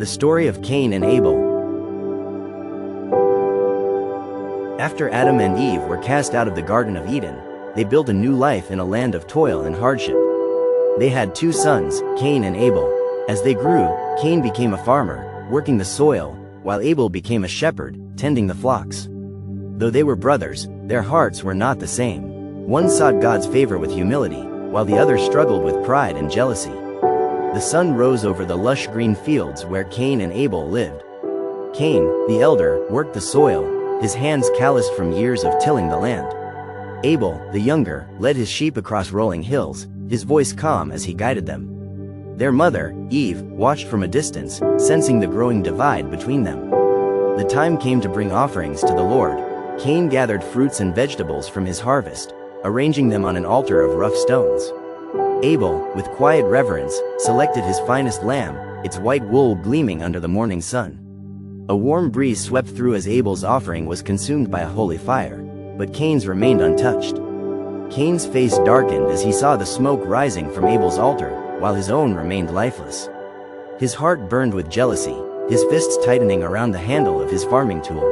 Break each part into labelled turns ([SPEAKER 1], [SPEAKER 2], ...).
[SPEAKER 1] The story of Cain and Abel. After Adam and Eve were cast out of the Garden of Eden, they built a new life in a land of toil and hardship. They had two sons, Cain and Abel. As they grew, Cain became a farmer, working the soil, while Abel became a shepherd, tending the flocks. Though they were brothers, their hearts were not the same. One sought God's favor with humility, while the other struggled with pride and jealousy. The sun rose over the lush green fields where Cain and Abel lived. Cain, the elder, worked the soil, his hands calloused from years of tilling the land. Abel, the younger, led his sheep across rolling hills, his voice calm as he guided them. Their mother, Eve, watched from a distance, sensing the growing divide between them. The time came to bring offerings to the Lord. Cain gathered fruits and vegetables from his harvest, arranging them on an altar of rough stones. Abel, with quiet reverence, selected his finest lamb, its white wool gleaming under the morning sun. A warm breeze swept through as Abel's offering was consumed by a holy fire, but Cain's remained untouched. Cain's face darkened as he saw the smoke rising from Abel's altar, while his own remained lifeless. His heart burned with jealousy, his fists tightening around the handle of his farming tool.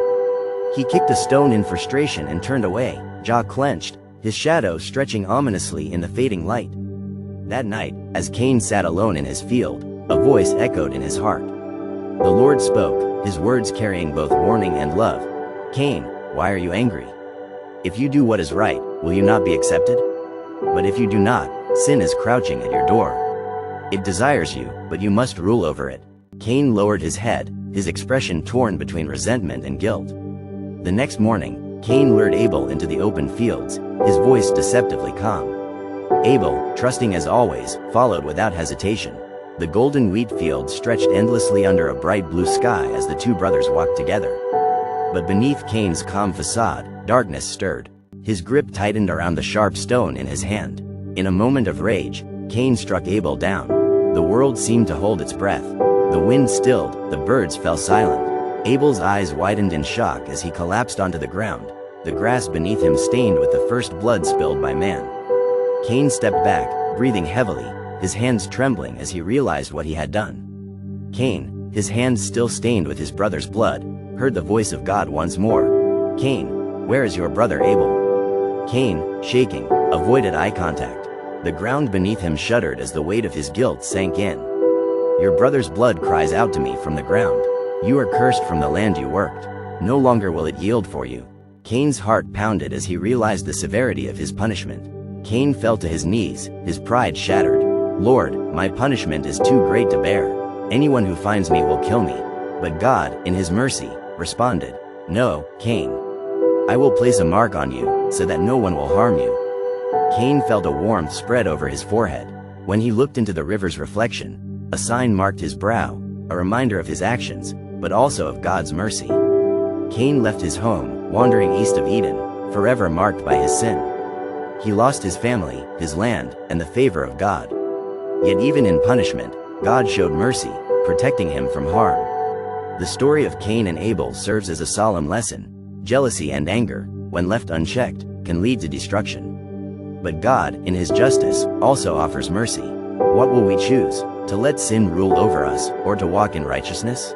[SPEAKER 1] He kicked a stone in frustration and turned away, jaw clenched, his shadow stretching ominously in the fading light. That night, as Cain sat alone in his field, a voice echoed in his heart. The Lord spoke, his words carrying both warning and love. "Cain, why are you angry? If you do what is right, will you not be accepted? But if you do not, sin is crouching at your door. It desires you, but you must rule over it." Cain lowered his head, his expression torn between resentment and guilt. The next morning, Cain lured Abel into the open fields, his voice deceptively calm. Abel, trusting as always, followed without hesitation. The golden wheat field stretched endlessly under a bright blue sky as the two brothers walked together. But beneath Cain's calm facade, darkness stirred. His grip tightened around the sharp stone in his hand. In a moment of rage, Cain struck Abel down. The world seemed to hold its breath. The wind stilled, the birds fell silent. Abel's eyes widened in shock as he collapsed onto the ground, the grass beneath him stained with the first blood spilled by man. Cain stepped back, breathing heavily, his hands trembling as he realized what he had done. Cain, his hands still stained with his brother's blood, heard the voice of God once more. "Cain, where is your brother Abel?" Cain, shaking, avoided eye contact. The ground beneath him shuddered as the weight of his guilt sank in. "Your brother's blood cries out to me from the ground. You are cursed from the land you worked. No longer will it yield for you." Cain's heart pounded as he realized the severity of his punishment. Cain fell to his knees, his pride shattered. "Lord, my punishment is too great to bear. Anyone who finds me will kill me." But God, in his mercy, responded, "No, Cain. I will place a mark on you, so that no one will harm you." Cain felt a warmth spread over his forehead. When he looked into the river's reflection, a sign marked his brow, a reminder of his actions, but also of God's mercy. Cain left his home, wandering east of Eden, forever marked by his sin. He lost his family, his land, and the favor of God. Yet even in punishment, God showed mercy, protecting him from harm. The story of Cain and Abel serves as a solemn lesson. Jealousy and anger, when left unchecked, can lead to destruction. But God, in his justice, also offers mercy. What will we choose? To let sin rule over us, or to walk in righteousness?